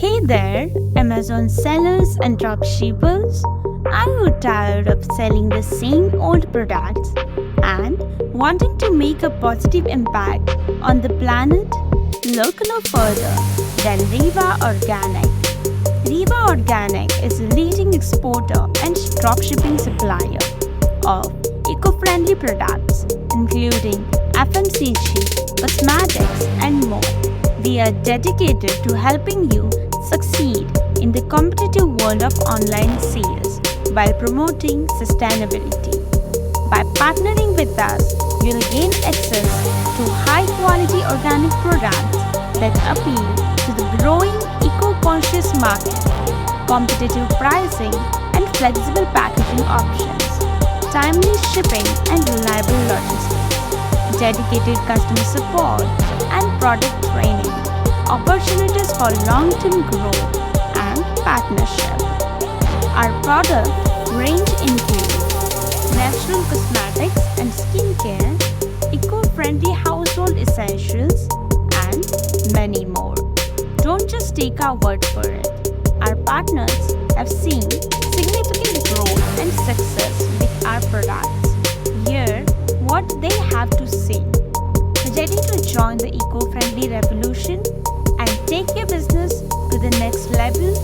Hey there, Amazon sellers and dropshippers. Are you tired of selling the same old products and wanting to make a positive impact on the planet? Look no further than Riva Organic. Riva Organic is a leading exporter and dropshipping supplier of eco-friendly products, including FMCG, cosmetics, and more. We are dedicated to helping you succeed in the competitive world of online sales while promoting sustainability. By partnering with us, you'll gain access to high-quality organic products that appeal to the growing eco-conscious market, competitive pricing and flexible packaging options, timely shipping and reliable logistics, dedicated customer support and product training, opportunities for long-term growth and partnership. Our product range includes natural cosmetics and skincare, eco-friendly household essentials, and many more. Don't just take our word for it. Our partners have seen significant growth and success with our products. Hear what they have to say. Ready to join the eco-friendly revolution and take your business to the next level?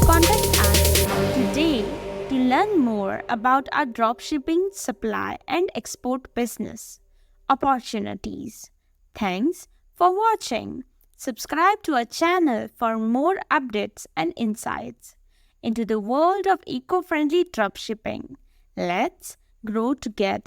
Contact us today to learn more about our dropshipping, supply, and export business opportunities. Thanks for watching. Subscribe to our channel for more updates and insights into the world of eco-friendly dropshipping. Let's grow together.